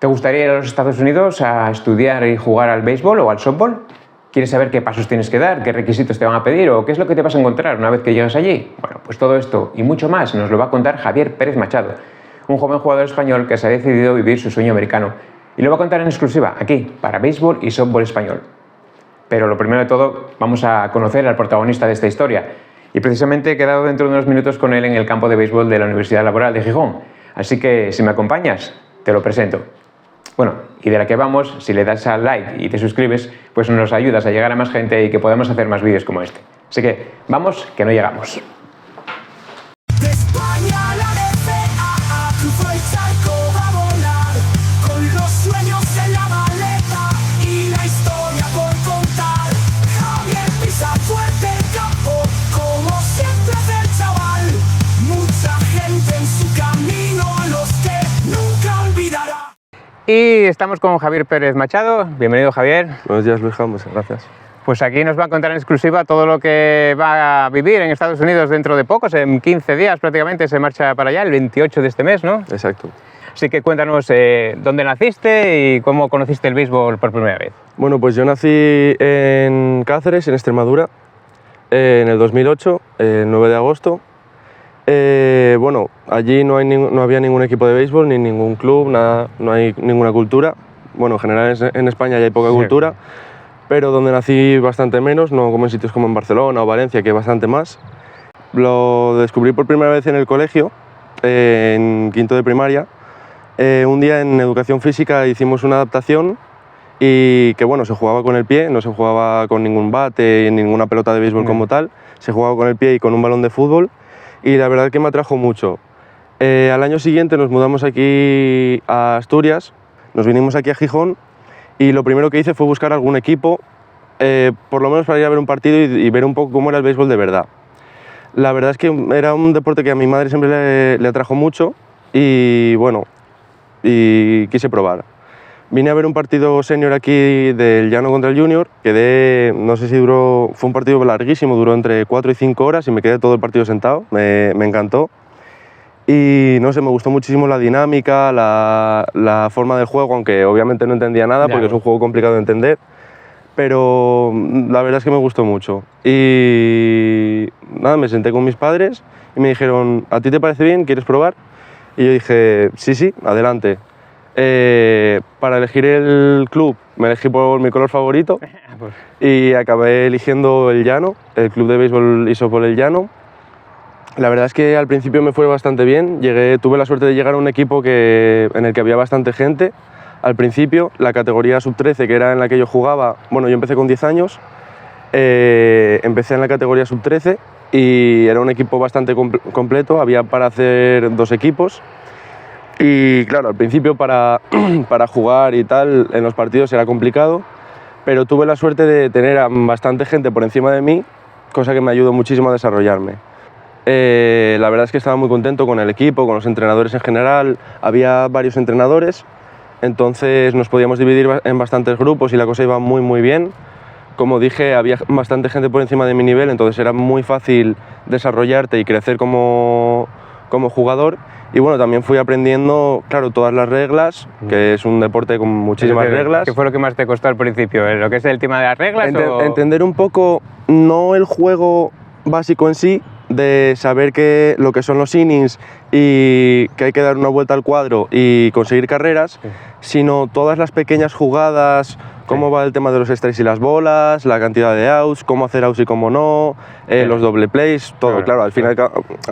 ¿Te gustaría ir a los Estados Unidos a estudiar y jugar al béisbol o al softball? ¿Quieres saber qué pasos tienes que dar, qué requisitos te van a pedir o qué es lo que te vas a encontrar una vez que llegas allí? Bueno, pues todo esto y mucho más nos lo va a contar Javier Pérez Machado, un joven jugador español que se ha decidido vivir su sueño americano y lo va a contar en exclusiva aquí, para Béisbol y Softball Español. Pero lo primero de todo, vamos a conocer al protagonista de esta historia y precisamente he quedado dentro de unos minutos con él en el campo de béisbol de la Universidad Laboral de Gijón, así que si me acompañas, te lo presento. Bueno, y de la que vamos, si le das al like y te suscribes, pues nos ayudas a llegar a más gente y que podamos hacer más vídeos como este. Así que, vamos, que no llegamos. De España a la DCAA, cruzó el charco, va a volar, con los sueños en la maleta y la historia por contar. Javier pisa fuerte el campo, como siempre del chaval, mucha gente en su camino a los que nunca olvidará. Y estamos con Javier Pérez Machado. Bienvenido, Javier. Buenos días, Luis, muchas gracias. Pues aquí nos va a contar en exclusiva todo lo que va a vivir en Estados Unidos dentro de pocos, en 15 días prácticamente se marcha para allá, el 28 de este mes, ¿no? Exacto. Así que cuéntanos dónde naciste y cómo conociste el béisbol por primera vez. Bueno, pues yo nací en Cáceres, en Extremadura, en el 2008, el 9 de agosto. Bueno, allí no había ningún equipo de béisbol, ni ningún club, nada, no hay ninguna cultura. Bueno, en general en España ya hay poca cultura, pero donde nací bastante menos, no como en sitios como en Barcelona o Valencia, que hay bastante más. Lo descubrí por primera vez en el colegio, en quinto de primaria. Un día en educación física hicimos una adaptación y que bueno, se jugaba con el pie, no se jugaba con ningún bate, ninguna pelota de béisbol como tal, se jugaba con el pie y con un balón de fútbol. Y la verdad que me atrajo mucho. Al año siguiente nos mudamos aquí a Asturias, nos vinimos aquí a Gijón y lo primero que hice fue buscar algún equipo, por lo menos para ir a ver un partido y ver un poco cómo era el béisbol de verdad. La verdad es que era un deporte que a mi madre siempre le atrajo mucho y bueno, y quise probar. Vine a ver un partido senior aquí del Llano contra el Junior, no sé si duró, fue un partido larguísimo, duró entre 4 y 5 horas y me quedé todo el partido sentado, me encantó. Y no sé, me gustó muchísimo la dinámica, la forma del juego, aunque obviamente no entendía nada porque es un juego complicado de entender, pero la verdad es que me gustó mucho. Y nada, me senté con mis padres y me dijeron, ¿a ti te parece bien? ¿Quieres probar? Y yo dije, sí, adelante. Para elegir el club me elegí por mi color favorito y acabé eligiendo el Llano, el club de béisbol y softball El Llano. La verdad es que al principio me fue bastante bien, tuve la suerte de llegar a un equipo en el que había bastante gente. Al principio, la categoría sub-13, que era en la que yo jugaba, bueno, yo empecé con 10 años, empecé en la categoría sub-13 y era un equipo bastante completo, había para hacer 2 equipos. Y claro, al principio para jugar y tal, en los partidos era complicado, pero tuve la suerte de tener a bastante gente por encima de mí, cosa que me ayudó muchísimo a desarrollarme. La verdad es que estaba muy contento con el equipo, con los entrenadores en general, había varios entrenadores, entonces nos podíamos dividir en bastantes grupos y la cosa iba muy bien. Como dije, había bastante gente por encima de mi nivel, entonces era muy fácil desarrollarte y crecer como jugador. Y bueno, también fui aprendiendo, claro, todas las reglas, que es un deporte con muchísimas reglas. ¿Qué fue lo que más te costó al principio? ¿Lo que es el tema de las reglas? Entender un poco, no el juego básico en sí, de saber lo que son los innings y que hay que dar una vuelta al cuadro y conseguir carreras, sino todas las pequeñas jugadas, cómo va el tema de los strikes y las bolas, la cantidad de outs, cómo hacer outs y cómo no, los doble plays, todo. Claro, al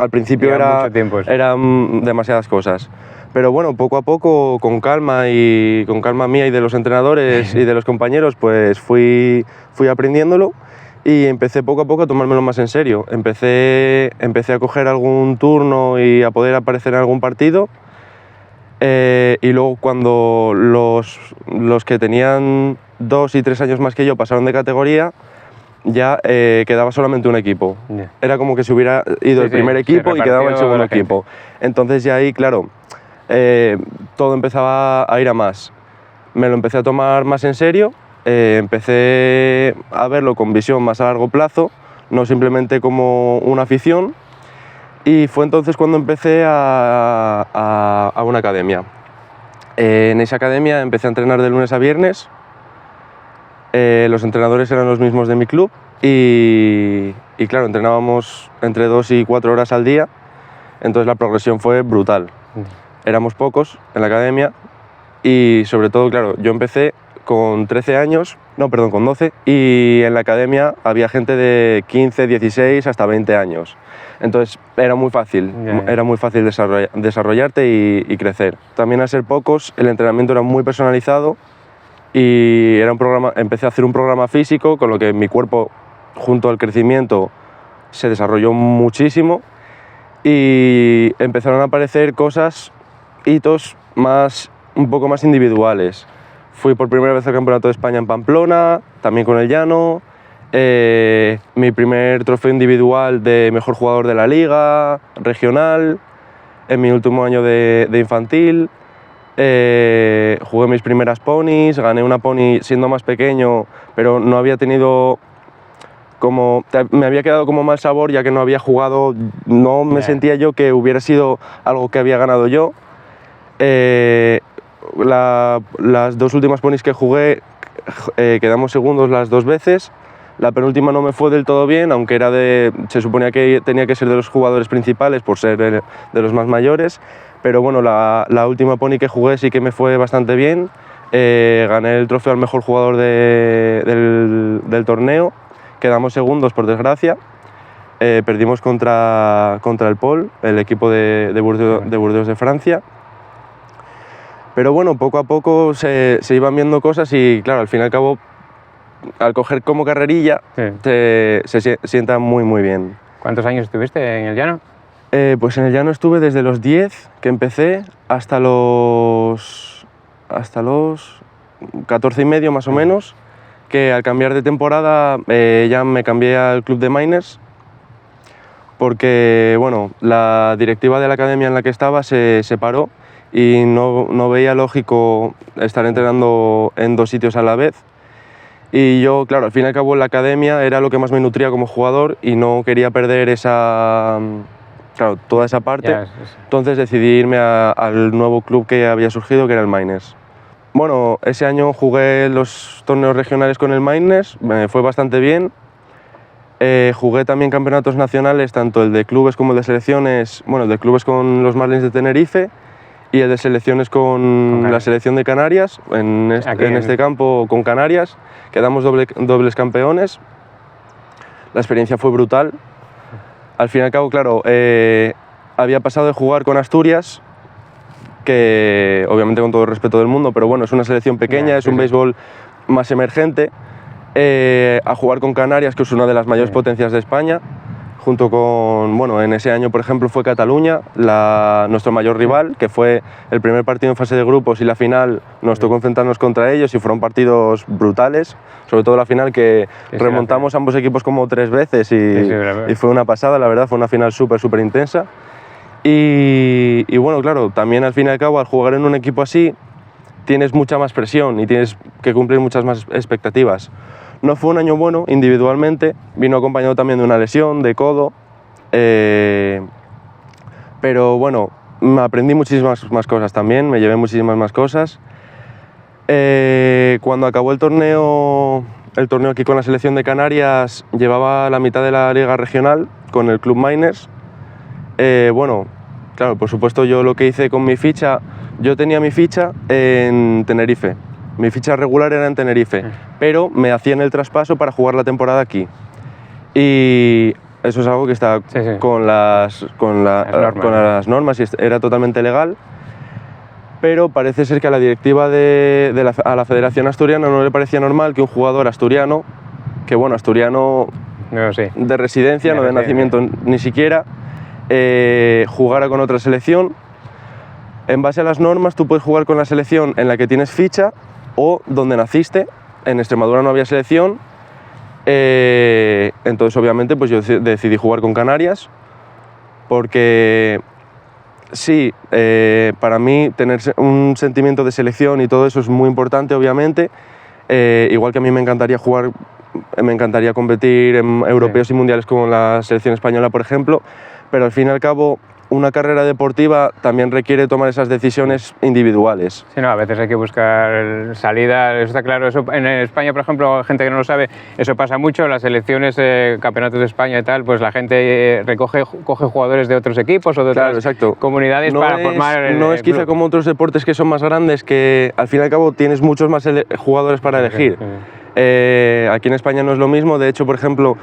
principio eran demasiadas cosas. Pero bueno, poco a poco, con calma mía y de los entrenadores y de los compañeros, pues fui aprendiéndolo y empecé poco a poco a tomármelo más en serio. Empecé a coger algún turno y a poder aparecer en algún partido. Y luego cuando los que tenían 2 y 3 años más que yo pasaron de categoría, ya quedaba solamente un equipo. Era como que se hubiera ido el primer equipo y quedaba el segundo equipo. Entonces ya ahí, claro, todo empezaba a ir a más. Me lo empecé a tomar más en serio, empecé a verlo con visión más a largo plazo, no simplemente como una afición. Y fue entonces cuando empecé a una academia. En esa academia empecé a entrenar de lunes a viernes. Los entrenadores eran los mismos de mi club y claro, entrenábamos entre 2 y 4 horas al día, entonces la progresión fue brutal. Éramos pocos en la academia y sobre todo, claro, yo empecé con 13 años, no, perdón, con 12, y en la academia había gente de 15, 16 hasta 20 años. Entonces era muy fácil, desarrollarte y crecer. También al ser pocos, el entrenamiento era muy personalizado y era empecé a hacer un programa físico, con lo que mi cuerpo, junto al crecimiento, se desarrolló muchísimo y empezaron a aparecer hitos un poco más individuales. Fui por primera vez al Campeonato de España en Pamplona, también con el llano. Mi primer trofeo individual de mejor jugador de la liga regional, en mi último año de infantil. Jugué mis primeras ponis, gané una pony siendo más pequeño, pero no había tenido me había quedado como mal sabor, ya que no había jugado, no me sentía yo que hubiera sido algo que había ganado yo. Las 2 últimas ponis que jugué quedamos segundos las 2 veces. La penúltima no me fue del todo bien, aunque se suponía que tenía que ser de los jugadores principales por ser de los más mayores. Pero bueno, la última pony que jugué sí que me fue bastante bien. Gané el trofeo al mejor jugador del torneo. Quedamos segundos, por desgracia. Perdimos contra el Pol, el equipo de Burdeos de Francia. Pero bueno, poco a poco se iban viendo cosas y claro, al fin y al cabo, al coger como carrerilla, se sienta muy, muy bien. ¿Cuántos años estuviste en el llano? Pues en el llano estuve desde los 10 que empecé hasta los 14 y medio más o menos, que al cambiar de temporada ya me cambié al club de miners, porque bueno, la directiva de la academia en la que estaba se separó y no veía lógico estar entrenando en 2 sitios a la vez. Y yo, claro, al fin y al cabo la academia era lo que más me nutría como jugador y no quería perder toda esa parte. Entonces decidí irme al nuevo club que había surgido, que era el Miners. Bueno, ese año jugué los torneos regionales con el Miners, me fue bastante bien. Jugué también campeonatos nacionales, tanto el de clubes como el de selecciones. Bueno, el de clubes con los Marlins de Tenerife y el de selecciones con la selección de Canarias, en este campo con Canarias. Quedamos dobles campeones. La experiencia fue brutal. Al fin y al cabo, claro, había pasado de jugar con Asturias, que obviamente con todo el respeto del mundo, pero bueno, es una selección pequeña, es un béisbol más emergente, a jugar con Canarias, que es una de las mayores potencias de España, junto con, bueno, en ese año, por ejemplo, fue Cataluña, nuestro mayor rival, que fue el primer partido en fase de grupos y la final nos tocó enfrentarnos contra ellos y fueron partidos brutales, sobre todo la final que remontamos ambos equipos como 3 veces y fue una pasada, la verdad, fue una final súper intensa. Y bueno, claro, también al fin y al cabo, al jugar en un equipo así, tienes mucha más presión y tienes que cumplir muchas más expectativas. No fue un año bueno individualmente, vino acompañado también de una lesión de codo, pero bueno, aprendí muchísimas más cosas también, me llevé muchísimas más cosas. Cuando acabó el torneo aquí con la selección de Canarias, llevaba la mitad de la liga regional con el Club Miners. Bueno, claro, por supuesto yo lo que hice con mi ficha, yo tenía mi ficha en Tenerife. Mi ficha regular era en Tenerife, pero me hacían el traspaso para jugar la temporada aquí. Y eso es algo que está con las normas y era totalmente legal. Pero parece ser que a la directiva a la Federación Asturiana no le parecía normal que un jugador asturiano, que bueno, asturiano de residencia, no de nacimiento ni siquiera, jugara con otra selección. En base a las normas, tú puedes jugar con la selección en la que tienes ficha o donde naciste. En Extremadura no había selección, entonces obviamente pues yo decidí jugar con Canarias, porque sí, para mí tener un sentimiento de selección y todo eso es muy importante, obviamente, igual que a mí me encantaría competir en europeos y mundiales con la selección española, por ejemplo, pero al fin y al cabo una carrera deportiva también requiere tomar esas decisiones individuales. Sí, no, a veces hay que buscar salida, eso está claro. Eso, en España, por ejemplo, gente que no lo sabe, eso pasa mucho, las selecciones, campeonatos de España y tal, pues la gente coge jugadores de otros equipos o de otras comunidades para formar... No es quizá como otros deportes que son más grandes, que al fin y al cabo tienes muchos más jugadores para elegir. Aquí en España no es lo mismo, de hecho, por ejemplo,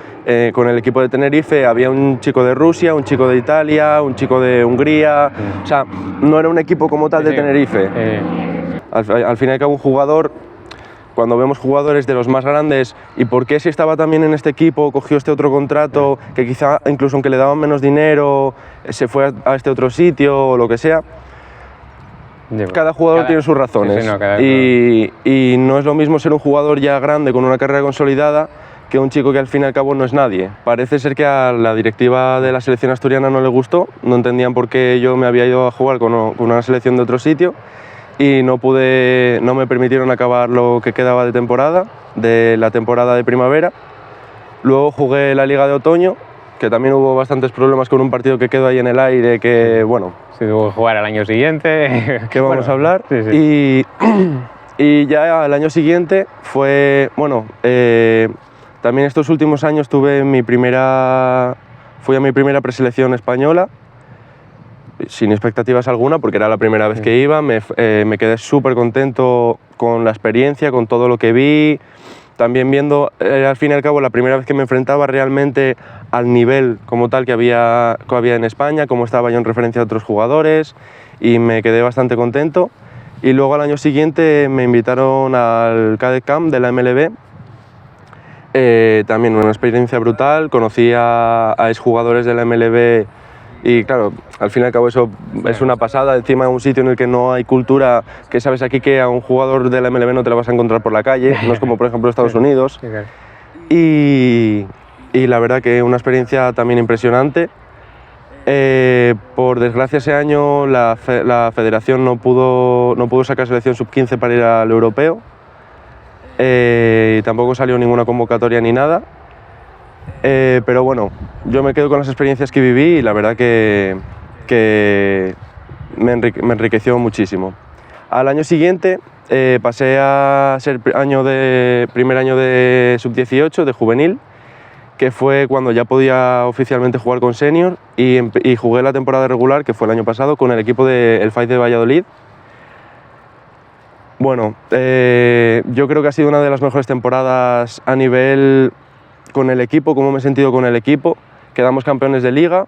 con el equipo de Tenerife había un chico de Rusia, un chico de Italia, un chico de Hungría, o sea, no era un equipo como tal de Tenerife. Al fin y al cabo un jugador, cuando vemos jugadores de los más grandes, ¿y por qué si estaba también en este equipo, cogió este otro contrato, que quizá incluso aunque le daban menos dinero, se fue a este otro sitio o lo que sea? Cada jugador tiene sus razones y no es lo mismo ser un jugador ya grande con una carrera consolidada que un chico que al fin y al cabo no es nadie. Parece ser que a la directiva de la selección asturiana no le gustó, no entendían por qué yo me había ido a jugar con una selección de otro sitio y no me permitieron acabar lo que quedaba de la temporada de primavera. Luego jugué la Liga de Otoño, que también hubo bastantes problemas con un partido que quedó ahí en el aire, que bueno... Sí, tuvo que jugar al año siguiente. Que vamos a hablar. Y ya al año siguiente fue... Bueno, también estos últimos años fui a mi primera preselección española, sin expectativas alguna, porque era la primera vez que iba. Me quedé súper contento con la experiencia, con todo lo que vi. También viendo, al fin y al cabo, la primera vez que me enfrentaba realmente al nivel como tal que había en España, cómo estaba yo en referencia a otros jugadores, y me quedé bastante contento. Y luego al año siguiente me invitaron al Cadet Camp de la MLB, también una experiencia brutal, conocí a exjugadores de la MLB y claro, al fin y al cabo eso es una pasada, encima de un sitio en el que no hay cultura, que sabes aquí que a un jugador de la MLB no te lo vas a encontrar por la calle, no es como por ejemplo Estados Unidos. Y la verdad que una experiencia también impresionante. Por desgracia ese año la federación no pudo sacar selección sub-15 para ir al europeo, y tampoco salió ninguna convocatoria ni nada. Pero bueno, yo me quedo con las experiencias que viví y la verdad que me enriqueció muchísimo. Al año siguiente pasé a ser primer año de sub-18, de juvenil, que fue cuando ya podía oficialmente jugar con senior y jugué la temporada regular, que fue el año pasado, con el equipo del FAI de Valladolid. Bueno, yo creo que ha sido una de las mejores temporadas a nivel con el equipo, cómo me he sentido con el equipo. Quedamos campeones de liga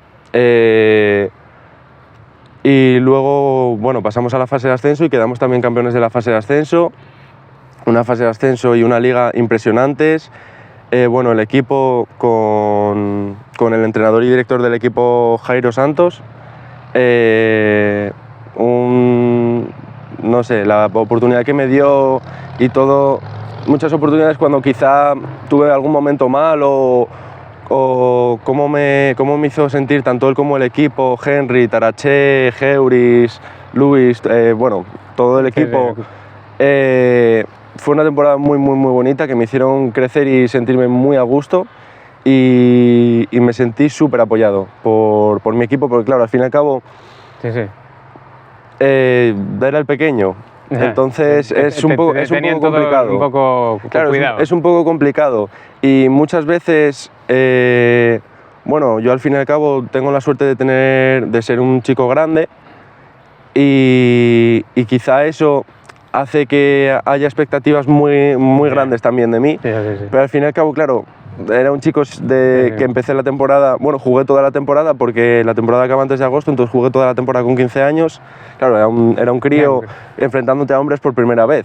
y luego bueno, pasamos a la fase de ascenso y quedamos también campeones de la fase de ascenso. Una fase de ascenso y una liga impresionantes. Bueno, el equipo con el entrenador y director del equipo, Jairo Santos, no sé, la oportunidad que me dio y todo, muchas oportunidades cuando quizá tuve algún momento mal o cómo me hizo sentir tanto él como el equipo, Henry, Taraché, Geuris, Luis, bueno, todo el equipo. Fue una temporada muy bonita que me hicieron crecer y sentirme muy a gusto y me sentí súper apoyado por mi equipo, porque claro, al fin y al cabo era el pequeño, entonces es un poco complicado. Claro, es un poco complicado y muchas veces, bueno, yo al fin y al cabo tengo la suerte de ser un chico grande y quizá eso hace que haya expectativas muy grandes también de mí, pero al fin y al cabo, claro, era un chico que empecé la temporada, bueno, jugué toda la temporada porque la temporada acaba antes de agosto, entonces jugué toda la temporada con 15 años, claro, era un crío enfrentándote a hombres por primera vez.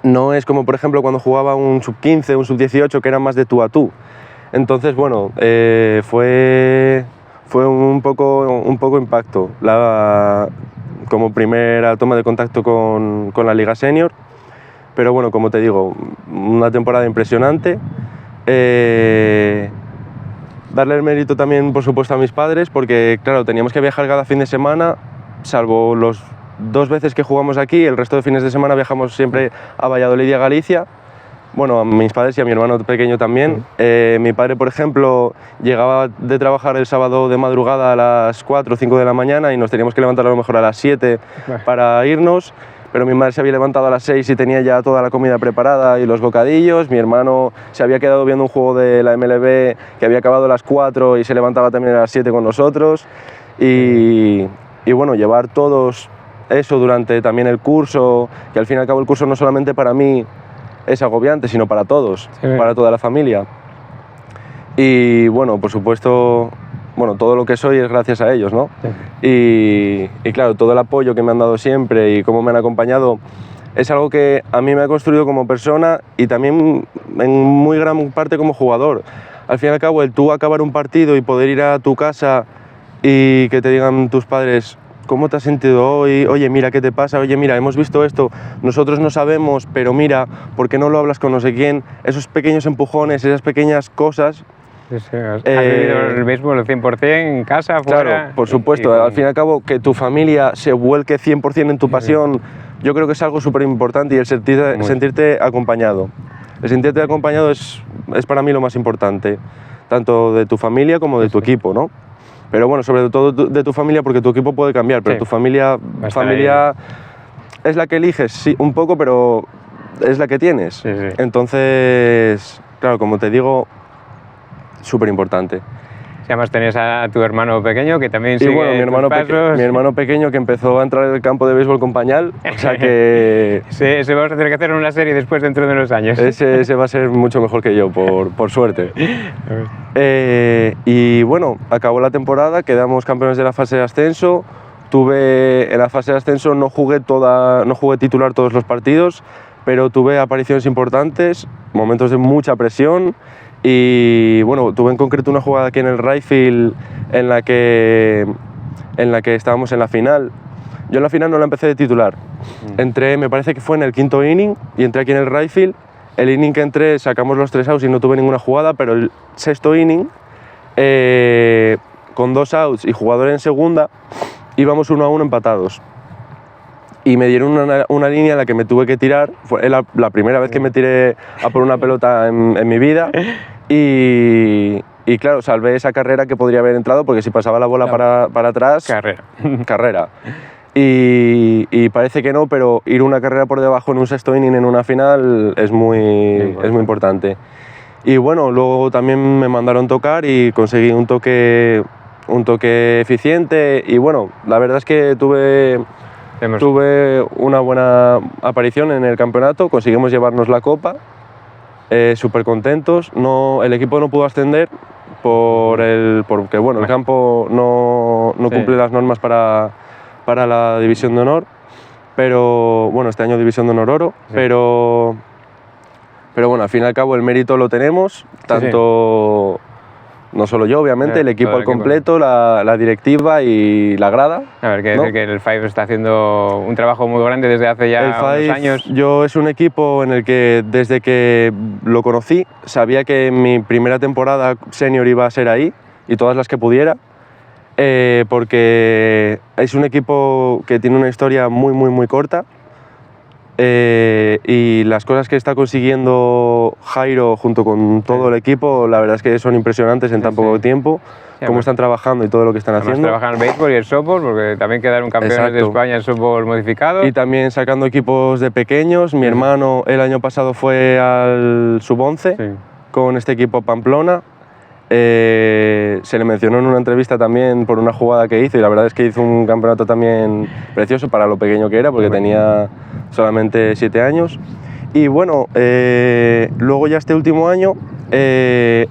No es como, por ejemplo, cuando jugaba un sub-15, un sub-18, que eran más de tú a tú. Entonces, bueno, fue un poco impacto como primera toma de contacto con la Liga Senior, pero bueno, como te digo, una temporada impresionante. Darle el mérito también, por supuesto, a mis padres, porque claro, teníamos que viajar cada fin de semana, salvo los 2 veces que jugamos aquí, el resto de fines de semana viajamos siempre a Valladolid y a Galicia, bueno, a mis padres y a mi hermano pequeño también. Mi padre, por ejemplo, llegaba de trabajar el sábado de madrugada a las 4 o 5 de la mañana y nos teníamos que levantar a lo mejor a las 7 para irnos, pero mi madre se había levantado a las 6 y tenía ya toda la comida preparada y los bocadillos. Mi hermano se había quedado viendo un juego de la MLB que había acabado a las 4 y se levantaba también a las 7 con nosotros. Y bueno, llevar todos eso durante también el curso, que al fin y al cabo el curso no solamente para mí es agobiante, sino para todos, para toda la familia. Y bueno, por supuesto, bueno, todo lo que soy es gracias a ellos, ¿no? Sí. Y claro, todo el apoyo que me han dado siempre y cómo me han acompañado es algo que a mí me ha construido como persona y también en muy gran parte como jugador. Al fin y al cabo, el tú acabar un partido y poder ir a tu casa y que te digan tus padres: ¿cómo te has sentido hoy? Oye, mira, ¿qué te pasa? Oye, mira, hemos visto esto, nosotros no sabemos, pero mira, ¿por qué no lo hablas con no sé quién? Esos pequeños empujones, esas pequeñas cosas. Sí, has vivido el béisbol al 100% en casa, fuera. Claro, por supuesto. Al fin y al cabo, que tu familia se vuelque 100% en tu pasión, yo creo que es algo súper importante, y el sentirte acompañado. El sentirte acompañado es para mí lo más importante, tanto de tu familia como de tu equipo, ¿no? Pero bueno, sobre todo de tu familia, porque tu equipo puede cambiar, pero tu familia es la que eliges, sí, un poco, pero es la que tienes. Sí. Entonces, claro, como te digo, súper importante. Si además tenías a tu hermano pequeño que también sigue mi hermano pequeño que empezó a entrar en el campo de béisbol con pañal, o sea que... Ese vamos a tener que hacer una serie después dentro de unos años. Ese va a ser mucho mejor que yo, por suerte. Y bueno, acabó la temporada, quedamos campeones de la fase de ascenso. En la fase de ascenso no jugué titular todos los partidos, pero tuve apariciones importantes, momentos de mucha presión. Y bueno, tuve en concreto una jugada aquí en el right field en la que estábamos en la final. Yo en la final no la empecé de titular. Entré, me parece que fue en el 5º inning, y entré aquí en el right field. El inning que entré sacamos los 3 outs y no tuve ninguna jugada, pero el 6º inning, con 2 outs y jugador en segunda, íbamos 1-1 empatados. Y me dieron una línea en la que me tuve que tirar. Fue la primera vez que me tiré a por una pelota en mi vida. Y claro, salvé esa carrera que podría haber entrado, porque si pasaba la bola para atrás... Carrera. Y parece que no, pero ir una carrera por debajo en un 6º inning en una final es muy importante. Y bueno, luego también me mandaron tocar y conseguí un toque eficiente. Y bueno, la verdad es que tuve una buena aparición en el campeonato, conseguimos llevarnos la copa, súper contentos. El equipo no pudo ascender porque bueno, el campo no cumple las normas para la División de Honor, pero bueno, este año División de Honor Oro, pero bueno, al fin y al cabo el mérito lo tenemos, tanto... No solo yo, obviamente, el equipo al completo, la directiva y la grada. A ver, quiere decir que el Five está haciendo un trabajo muy grande desde hace ya unos años. Es un equipo en el que desde que lo conocí sabía que mi primera temporada senior iba a ser ahí, y todas las que pudiera, porque es un equipo que tiene una historia muy corta. Y las cosas que está consiguiendo Jairo junto con todo el equipo, la verdad es que son impresionantes en tan poco tiempo, cómo están trabajando y todo lo que están haciendo. Trabajan el béisbol y el softball, porque también quedaron campeones de España en softball modificado. Y también sacando equipos de pequeños. Mi hermano el año pasado fue al sub-11 con este equipo Pamplona. Se le mencionó en una entrevista también por una jugada que hizo, y la verdad es que hizo un campeonato también precioso para lo pequeño que era, porque tenía solamente 7 años. Y bueno, luego ya este último año, el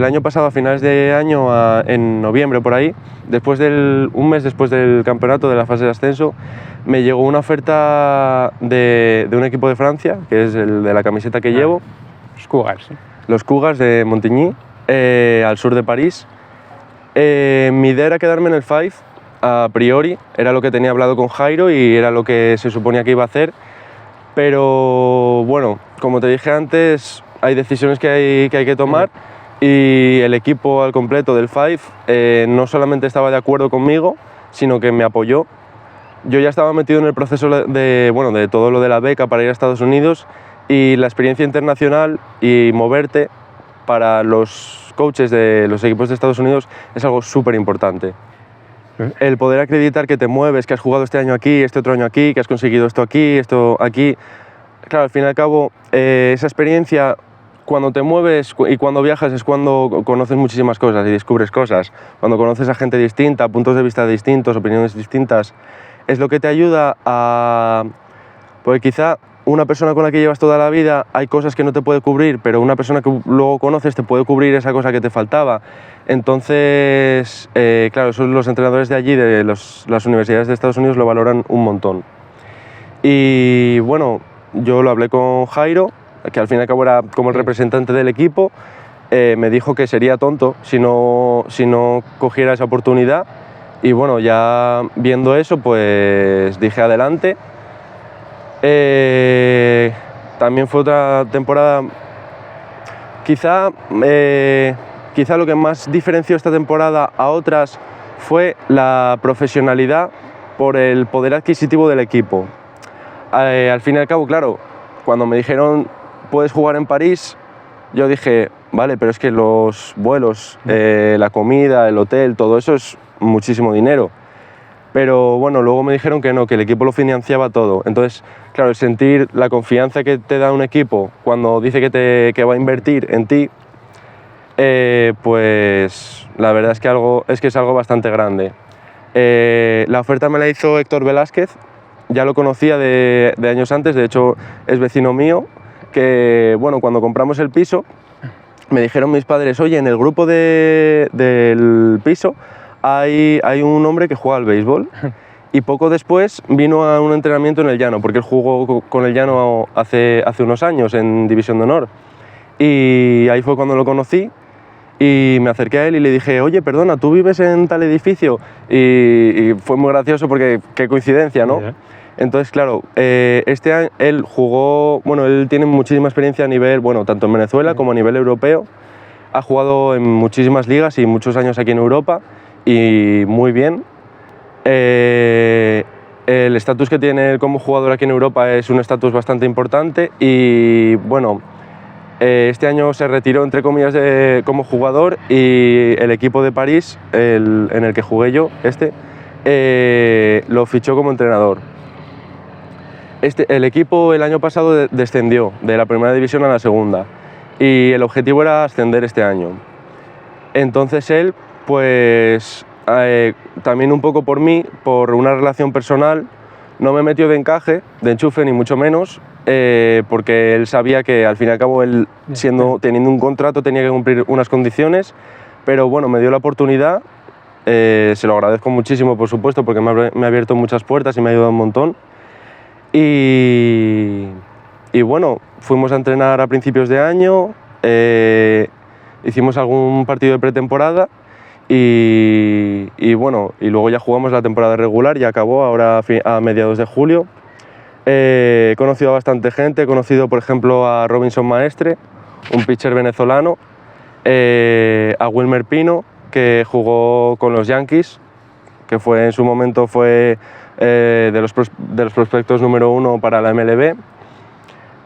año pasado, a finales de año, en noviembre por ahí, un mes después del campeonato de la fase de ascenso, me llegó una oferta de un equipo de Francia, que es el de la camiseta que llevo. Los Cougars. Los Cougars de Montigny, al sur de París. Mi idea era quedarme en el Five, a priori, era lo que tenía hablado con Jairo y era lo que se suponía que iba a hacer, pero bueno, como te dije antes, hay decisiones que hay que tomar, y el equipo al completo del Five no solamente estaba de acuerdo conmigo, sino que me apoyó. Yo ya estaba metido en el proceso de todo lo de la beca para ir a Estados Unidos, Y la experiencia internacional y moverte para los coaches de los equipos de Estados Unidos es algo súper importante. El poder acreditar que te mueves, que has jugado este año aquí, este otro año aquí, que has conseguido esto aquí, esto aquí. Claro, al fin y al cabo, esa experiencia, cuando te mueves y cuando viajas es cuando conoces muchísimas cosas y descubres cosas. Cuando conoces a gente distinta, puntos de vista distintos, opiniones distintas, es lo que te ayuda a... Porque quizá una persona con la que llevas toda la vida hay cosas que no te puede cubrir, pero una persona que luego conoces te puede cubrir esa cosa que te faltaba. Entonces, claro, los entrenadores de allí, de las universidades de Estados Unidos, lo valoran un montón. Y bueno, yo lo hablé con Jairo, que al fin y al cabo era como el representante del equipo. Me dijo que sería tonto si no cogiera esa oportunidad. Y bueno, ya viendo eso, pues dije adelante. También fue otra temporada, quizá lo que más diferenció esta temporada a otras fue la profesionalidad por el poder adquisitivo del equipo. Al fin y al cabo, claro, cuando me dijeron puedes jugar en París, yo dije, vale, pero es que los vuelos, la comida, el hotel, todo eso es muchísimo dinero. Pero bueno, luego me dijeron que no, que el equipo lo financiaba todo. Entonces, claro, el sentir la confianza que te da un equipo cuando dice que va a invertir en ti, pues la verdad es que es algo bastante grande. La oferta me la hizo Héctor Velázquez, ya lo conocía de años antes, de hecho es vecino mío, que bueno, cuando compramos el piso, me dijeron mis padres, oye, en el grupo del piso hay un hombre que juega al béisbol. Y poco después vino a un entrenamiento en el Llano, porque él jugó con el Llano hace unos años en División de Honor. Y ahí fue cuando lo conocí y me acerqué a él y le dije, oye, perdona, ¿tú vives en tal edificio? Y fue muy gracioso porque qué coincidencia, ¿no? Yeah. Entonces, claro, este año él jugó, bueno, él tiene muchísima experiencia a nivel, bueno, tanto en Venezuela como a nivel europeo. Ha jugado en muchísimas ligas y muchos años aquí en Europa y muy bien. El estatus que tiene él como jugador aquí en Europa es un estatus bastante importante y bueno, este año se retiró entre comillas como jugador y el equipo de París, en el que jugué yo, lo fichó como entrenador. El equipo el año pasado descendió de la primera división a la segunda y el objetivo era ascender este año. Entonces él, pues también un poco por mí, por una relación personal, no me metió de encaje, de enchufe ni mucho menos, porque él sabía que al fin y al cabo él, teniendo un contrato, tenía que cumplir unas condiciones, pero bueno, me dio la oportunidad, se lo agradezco muchísimo por supuesto, porque me ha abierto muchas puertas y me ha ayudado un montón. Y bueno, fuimos a entrenar a principios de año, hicimos algún partido de pretemporada y bueno, y luego ya jugamos la temporada regular, ya acabó ahora a mediados de julio. He conocido a bastante gente, he conocido por ejemplo a Robinson Maestre, un pitcher venezolano, a Wilmer Pino, que jugó con los Yankees, que en su momento fue de los prospectos número 1 para la MLB.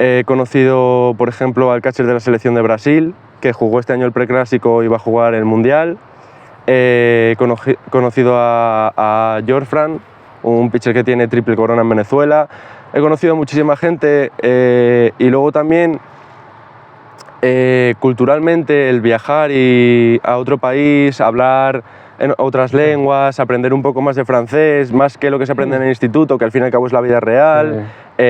He conocido por ejemplo al catcher de la selección de Brasil, que jugó este año el preclásico y va a jugar el Mundial. He conocido a Jorfran, un pitcher que tiene triple corona en Venezuela. He conocido a muchísima gente y luego también culturalmente el viajar a otro país, hablar en otras lenguas, aprender un poco más de francés, más que lo que se aprende en el instituto, que al fin y al cabo es la vida real.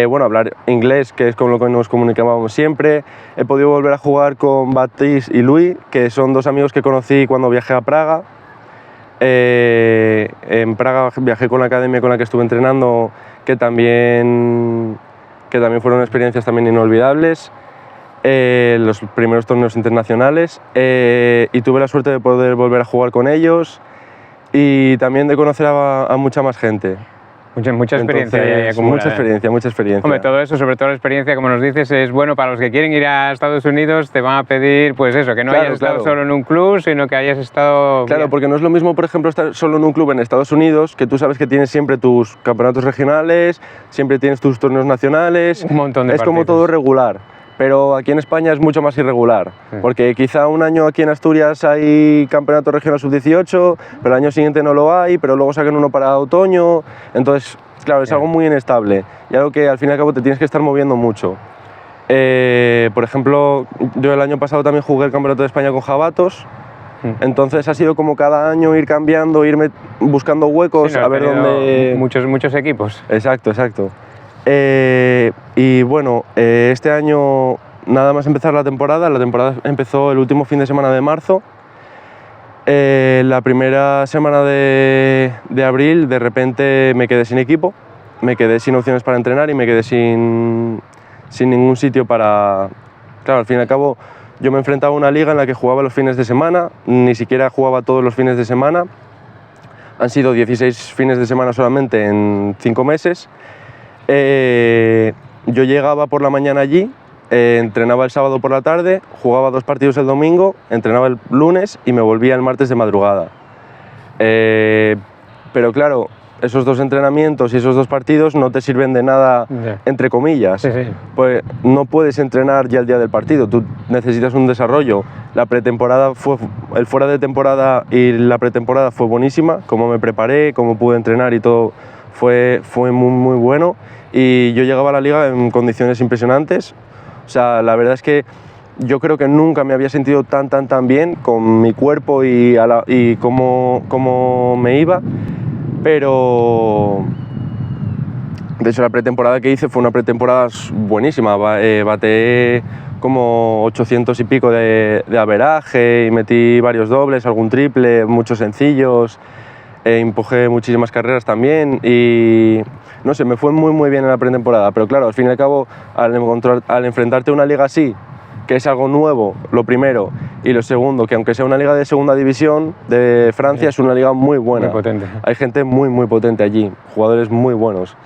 Bueno, hablar inglés, que es con lo que nos comunicábamos siempre. He podido volver a jugar con Baptiste y Louis, que son dos amigos que conocí cuando viajé a Praga. En Praga viajé con la academia con la que estuve entrenando, que también fueron experiencias también inolvidables. Los primeros torneos internacionales y tuve la suerte de poder volver a jugar con ellos y también de conocer a mucha más gente. Mucha experiencia Entonces, acumulada. mucha experiencia. Hombre, todo eso, sobre todo la experiencia, como nos dices, es bueno para los que quieren ir a Estados Unidos, te van a pedir, pues eso, que no Claro, hayas estado claro. solo en un club, sino que hayas estado... Claro, bien. porque no es lo mismo, por ejemplo, estar solo en un club en Estados Unidos, que tú sabes que tienes siempre tus campeonatos regionales, siempre tienes tus torneos nacionales. Un montón de Es como partidos. todo regular. Pero aquí en España es mucho más irregular, porque quizá un año aquí en Asturias hay campeonato regional sub-18, pero el año siguiente no lo hay, pero luego sacan uno para otoño. Entonces, claro, es algo muy inestable y algo que al fin y al cabo te tienes que estar moviendo mucho. Por ejemplo, yo el año pasado también jugué el Campeonato de España con jabatos. Entonces ha sido como cada año ir cambiando, irme buscando huecos, Sí, no, a has ver tenido dónde... muchos equipos. Exacto, exacto. Y bueno, este año, nada más empezar la temporada empezó el último fin de semana de marzo. La primera semana de abril, de repente me quedé sin equipo, me quedé sin opciones para entrenar y me quedé sin ningún sitio para... Claro, al fin y al cabo, yo me enfrentaba a una liga en la que jugaba los fines de semana, ni siquiera jugaba todos los fines de semana. Han sido 16 fines de semana solamente en 5 meses. Yo llegaba por la mañana allí, entrenaba el sábado por la tarde, jugaba 2 partidos el domingo, entrenaba el lunes y me volvía el martes de madrugada. Pero claro, esos 2 entrenamientos y esos 2 partidos no te sirven de nada, Ya. entre comillas. Sí, sí. Pues no puedes entrenar ya el día del partido, tú necesitas un desarrollo. La pretemporada el fuera de temporada y la pretemporada fue buenísima, cómo me preparé, cómo pude entrenar y todo fue muy bueno. Y yo llegaba a la liga en condiciones impresionantes. O sea, la verdad es que yo creo que nunca me había sentido tan bien con mi cuerpo y cómo me iba. Pero de hecho la pretemporada que hice fue una pretemporada buenísima. Bateé como 800 y pico de averaje y metí varios dobles, algún triple, muchos sencillos. Empujé muchísimas carreras también y no sé, me fue muy bien en la pretemporada, pero claro, al fin y al cabo, al enfrentarte a una liga así, que es algo nuevo, lo primero, y lo segundo, que aunque sea una liga de segunda división de Francia, es una liga muy buena. Muy potente. Hay gente muy potente allí, jugadores muy buenos.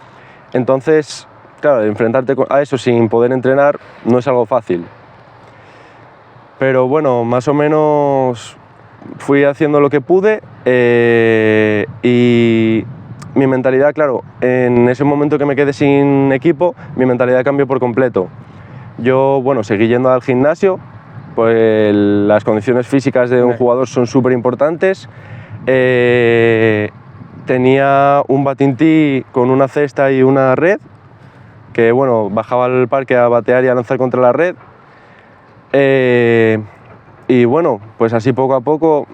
Entonces, claro, enfrentarte a eso sin poder entrenar no es algo fácil. Pero bueno, más o menos fui haciendo lo que pude y mi mentalidad, claro, en ese momento que me quedé sin equipo, mi mentalidad cambió por completo. Yo, bueno, seguí yendo al gimnasio, pues las condiciones físicas de un jugador son súper importantes. Tenía un batintí con una cesta y una red, que bueno, bajaba al parque a batear y a lanzar contra la red. Y bueno, pues así poco a poco,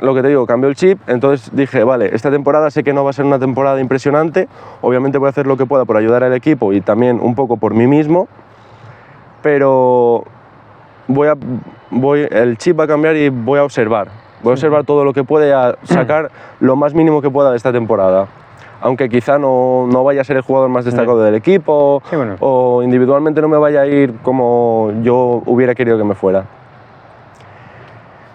lo que te digo, cambió el chip, entonces dije, vale, esta temporada sé que no va a ser una temporada impresionante, obviamente voy a hacer lo que pueda por ayudar al equipo y también un poco por mí mismo, pero el chip va a cambiar y voy a observar todo lo que pueda y a sacar lo más mínimo que pueda de esta temporada. Aunque quizá no vaya a ser el jugador más destacado del equipo, Sí, bueno. o individualmente no me vaya a ir como yo hubiera querido que me fuera.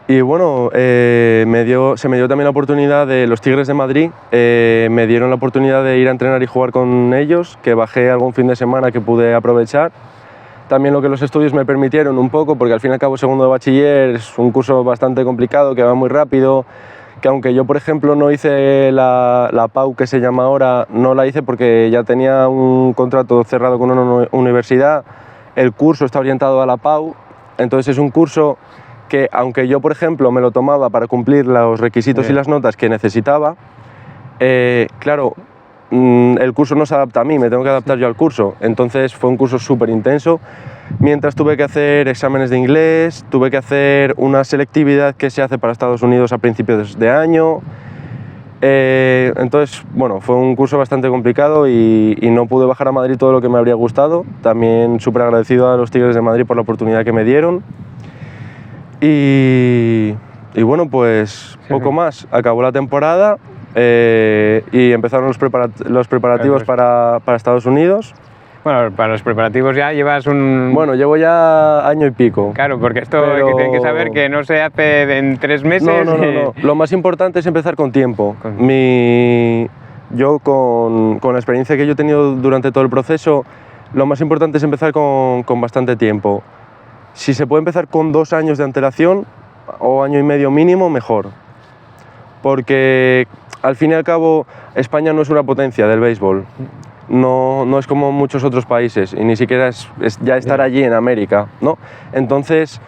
Y bueno, se me dio también la oportunidad de los Tigres de Madrid, me dieron la oportunidad de ir a entrenar y jugar con ellos, que bajé algún fin de semana que pude aprovechar. También lo que los estudios me permitieron un poco, porque al fin y al cabo segundo de bachiller es un curso bastante complicado, que va muy rápido, que aunque yo, por ejemplo, no hice la PAU, que se llama ahora, no la hice porque ya tenía un contrato cerrado con una universidad, el curso está orientado a la PAU, entonces es un curso que, aunque yo, por ejemplo, me lo tomaba para cumplir los requisitos y las notas que necesitaba, claro, el curso no se adapta a mí, me tengo que adaptar yo al curso, entonces fue un curso súper intenso. Mientras tuve que hacer exámenes de inglés, tuve que hacer una selectividad que se hace para Estados Unidos a principios de año. Entonces, bueno, fue un curso bastante complicado y no pude bajar a Madrid todo lo que me habría gustado. También súper agradecido a los Tigres de Madrid por la oportunidad que me dieron. Y bueno, pues poco más. Acabó la temporada y empezaron los preparativos para Estados Unidos. Bueno, para los preparativos ya llevas un... Bueno, llevo ya año y pico. Claro, porque esto Pero- que tienen que saber que no se hace en 3 meses. No. Lo más importante es empezar con tiempo. Con- Mi yo con la experiencia que yo he tenido durante todo el proceso, lo más importante es empezar con bastante tiempo. Si se puede empezar con 2 años de antelación o año y medio mínimo, mejor. Porque al fin y al cabo España no es una potencia del béisbol. No es como muchos otros países y ni siquiera es ya estar allí en América, ¿no? Entonces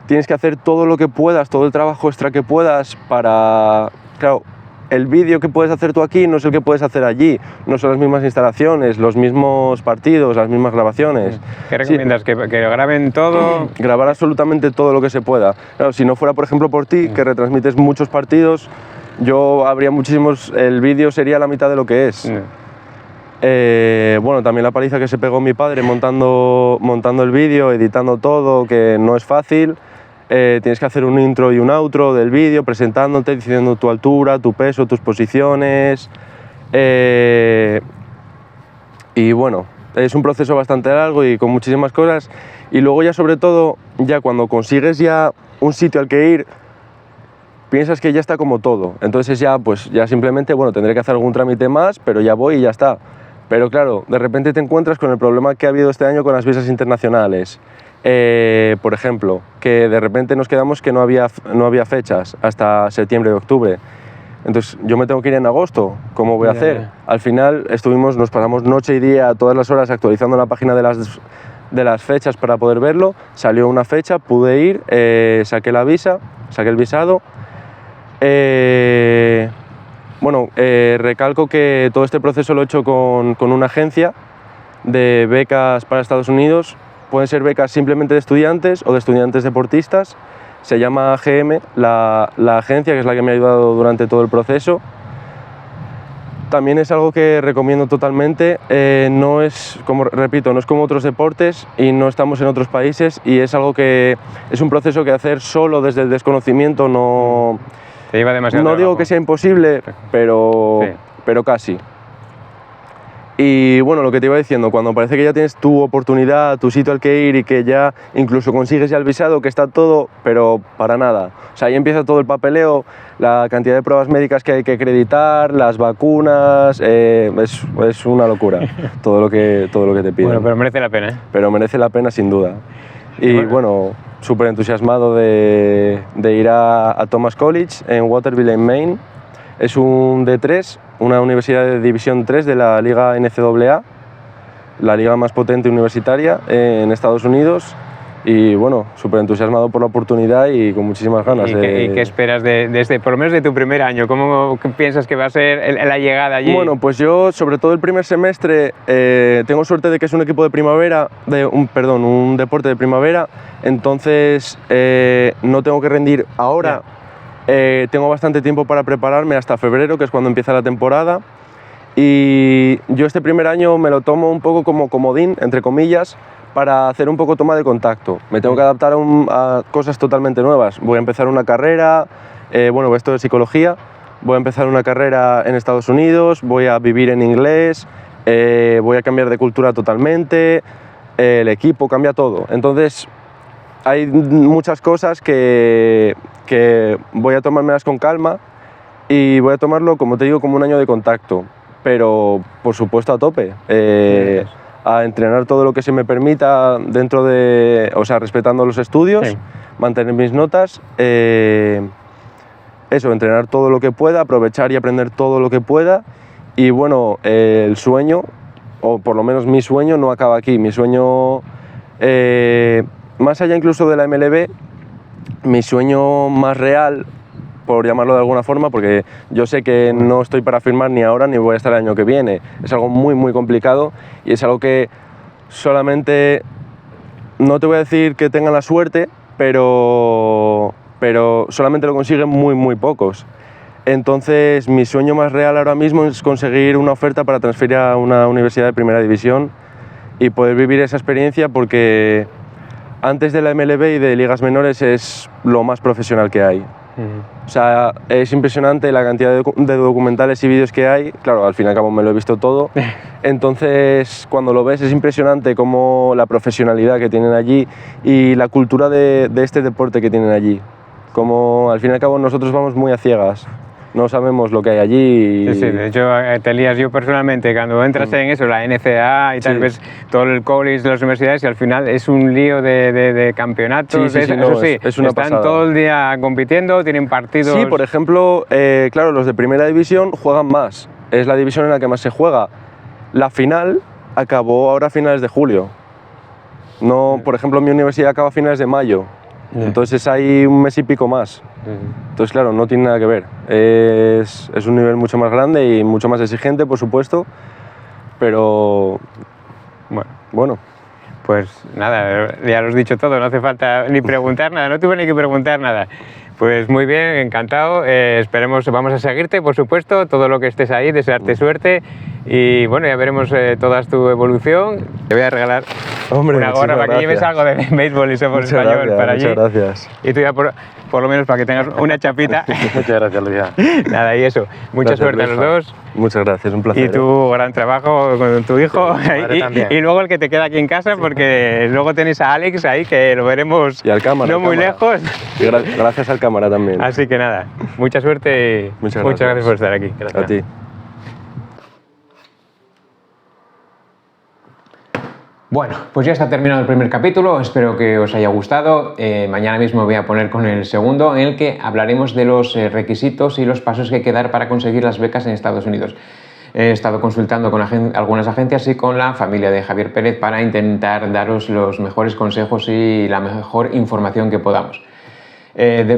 tienes que hacer todo lo que puedas, todo el trabajo extra que puedas para... Claro, el vídeo que puedes hacer tú aquí no es el que puedes hacer allí, no son las mismas instalaciones, los mismos partidos, las mismas grabaciones. ¿Qué recomiendas? Sí. ¿Que graben todo? Grabar absolutamente todo lo que se pueda. Claro, si no fuera, por ejemplo, por ti, que retransmites muchos partidos, yo habría muchísimos... El vídeo sería la mitad de lo que es. Bueno, también la paliza que se pegó mi padre montando el vídeo, editando todo, que no es fácil. Tienes que hacer un intro y un outro del vídeo, presentándote, diciendo tu altura, tu peso, tus posiciones. Y bueno, es un proceso bastante largo y con muchísimas cosas. Y luego ya sobre todo, ya cuando consigues ya un sitio al que ir, piensas que ya está como todo. Entonces ya, pues ya simplemente, bueno, tendré que hacer algún trámite más, pero ya voy y ya está. Pero claro, de repente te encuentras con el problema que ha habido este año con las visas internacionales. Por ejemplo, que de repente nos quedamos que no había fechas hasta septiembre y octubre. Entonces yo me tengo que ir en agosto, ¿cómo voy a hacer? Al final nos pasamos noche y día a todas las horas actualizando la página de las fechas para poder verlo. Salió una fecha, pude ir, saqué el visado. Bueno, recalco que todo este proceso lo he hecho con una agencia de becas para Estados Unidos. Pueden ser becas simplemente de estudiantes o de estudiantes deportistas. Se llama GM, la agencia, que es la que me ha ayudado durante todo el proceso. También es algo que recomiendo totalmente. No es como otros deportes y no estamos en otros países, y es algo que es un proceso que hacer solo desde el desconocimiento no... Te lleva demasiado No trabajo. digo que sea imposible, pero casi. Y bueno, lo que te iba diciendo, cuando parece que ya tienes tu oportunidad, tu sitio al que ir y que ya incluso consigues ya el visado, que está todo, pero para nada. O sea, ahí empieza todo el papeleo, la cantidad de pruebas médicas que hay que acreditar, las vacunas, es una locura todo lo que te piden. Bueno, pero merece la pena, ¿eh? Pero merece la pena sin duda. Y bueno, súper entusiasmado de ir a Thomas College en Waterville, en Maine. Es un D3, una universidad de División 3 de la Liga NCAA, la liga más potente universitaria en Estados Unidos. Y bueno, súper entusiasmado por la oportunidad y con muchísimas ganas. ¿Y qué esperas por lo menos de tu primer año? ¿Cómo piensas que va a ser la llegada allí? Bueno, pues yo, sobre todo el primer semestre, tengo suerte de que es un equipo de primavera, un deporte de primavera, entonces no tengo que rendir ahora. Tengo bastante tiempo para prepararme hasta febrero, que es cuando empieza la temporada. Y yo este primer año me lo tomo un poco como comodín, entre comillas, para hacer un poco toma de contacto. Me tengo que adaptar a cosas totalmente nuevas. Voy a empezar una carrera, esto de psicología, voy a empezar una carrera en Estados Unidos, voy a vivir en inglés, voy a cambiar de cultura totalmente, el equipo cambia todo. Entonces hay muchas cosas que voy a tomármelas con calma y voy a tomarlo, como te digo, como un año de contacto, pero por supuesto a tope. A entrenar todo lo que se me permita dentro de, respetando los estudios, mantener mis notas, entrenar todo lo que pueda, aprovechar y aprender todo lo que pueda. Y bueno, el sueño, o por lo menos mi sueño, no acaba aquí. Mi sueño, más allá incluso de la MLB, mi sueño más real, por llamarlo de alguna forma, porque yo sé que no estoy para firmar ni ahora ni voy a estar el año que viene. Es algo muy, muy complicado y es algo que solamente, no te voy a decir que tengan la suerte, pero solamente lo consiguen muy, muy pocos. Entonces, mi sueño más real ahora mismo es conseguir una oferta para transferir a una universidad de primera división y poder vivir esa experiencia, porque antes de la MLB y de ligas menores es lo más profesional que hay. O sea, es impresionante la cantidad de documentales y vídeos que hay. Claro, al fin y al cabo me lo he visto todo. Entonces, cuando lo ves es impresionante como la profesionalidad que tienen allí y la cultura de este deporte que tienen allí. Como al fin y al cabo nosotros vamos muy a ciegas. no sabemos lo que hay allí. Sí, sí, de hecho te lías yo personalmente cuando entras en eso, la NCAA y tal, Sí. ves todo el college de las universidades y al final es un lío de campeonatos. Sí, sí, sí, eso no, sí, es una están pasada. todo el día compitiendo, tienen partidos. Sí, por ejemplo, claro, los de primera división juegan más. Es la división en la que más se juega. La final acabó ahora a finales de julio. No, por ejemplo, mi universidad acaba a finales de mayo. Entonces hay un mes y pico más. Entonces, claro, no tiene nada que ver. Es un nivel mucho más grande y mucho más exigente, por supuesto. Pero, bueno. Pues nada, ya lo has dicho todo, no hace falta ni preguntar nada, no tuve ni que preguntar nada. Pues muy bien, encantado, esperemos, vamos a seguirte, por supuesto, todo lo que estés ahí, desearte suerte y bueno, ya veremos toda tu evolución. Te voy a regalar una gorra para que lleves algo de béisbol y softball español para allí. Muchas gracias. Y tú ya por lo menos para que tengas una chapita. Muchas gracias, Luisa. Nada, y eso, mucha Gracias, suerte a los Luisa. dos. Muchas gracias, un placer. Y tu gran trabajo con tu hijo madre también. y luego el que te queda aquí en casa porque luego tenéis a Alex ahí que lo veremos Y al cámara, no al muy cámara. lejos. Y gracias al cámara también. Así que nada, mucha suerte y Muchas gracias por estar aquí. A ti. Bueno, pues ya está terminado el primer capítulo, espero que os haya gustado. Mañana mismo voy a poner con el segundo, en el que hablaremos de los requisitos y los pasos que hay que dar para conseguir las becas en Estados Unidos. He estado consultando con algunas agencias y con la familia de Javier Pérez para intentar daros los mejores consejos y la mejor información que podamos.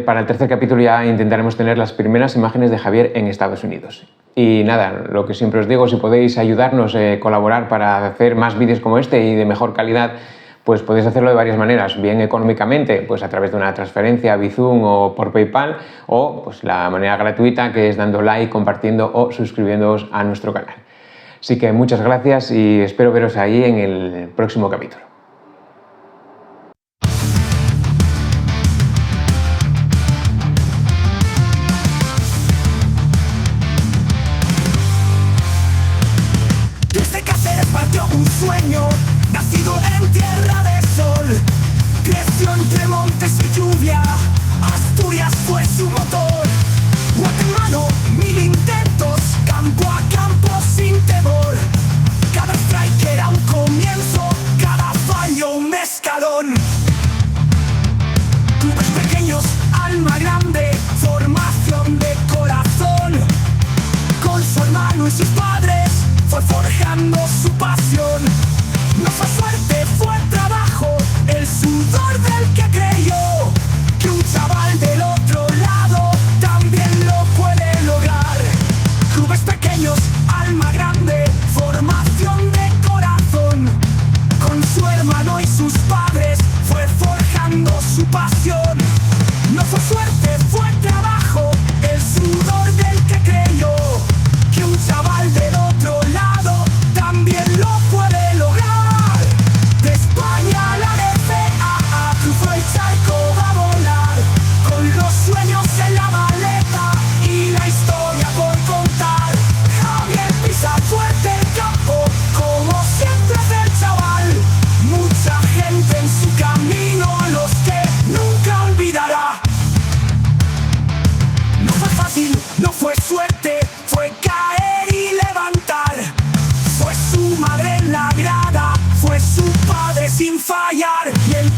Para el tercer capítulo ya intentaremos tener las primeras imágenes de Javier en Estados Unidos. Y nada, lo que siempre os digo, si podéis ayudarnos, colaborar para hacer más vídeos como este y de mejor calidad, pues podéis hacerlo de varias maneras, bien económicamente, pues a través de una transferencia, Bizum o por PayPal, o pues la manera gratuita que es dando like, compartiendo o suscribiéndoos a nuestro canal. Así que muchas gracias y espero veros ahí en el próximo capítulo. Desde Cáceres partió un sueño, nacido en tierra de sol. Creció entre montes y lluvia, Asturias fue su motor. Guatemala, 1000 intentos, campo a campo sin temor. Cada strike era un comienzo, cada fallo un escalón. Clubes pequeños, alma grande, formación de corazón. Con su hermano y sus padres fue forjando su pasión. No fue suerte, fue trabajo, el sudor del que creyó que un chaval del otro lado también lo puede lograr. Clubes pequeños, alma grande, formación de corazón. Con su hermano y sus padres fue forjando su pasión. No fue suerte, fue trabajo, el sudor del que creyó que un chaval del otro lado también lo puede lograr. De España a la NCAA cruzó el charco, va a volar, con los sueños en la maleta y la historia por contar. Javier pisa fuerte el campo, como siempre es el chaval. Mucha gente en su camino, los que nunca olvidará. No fue fácil, no fue suerte, fue caer y levantar. Fue su madre en la grada, fue su padre sin fallar y el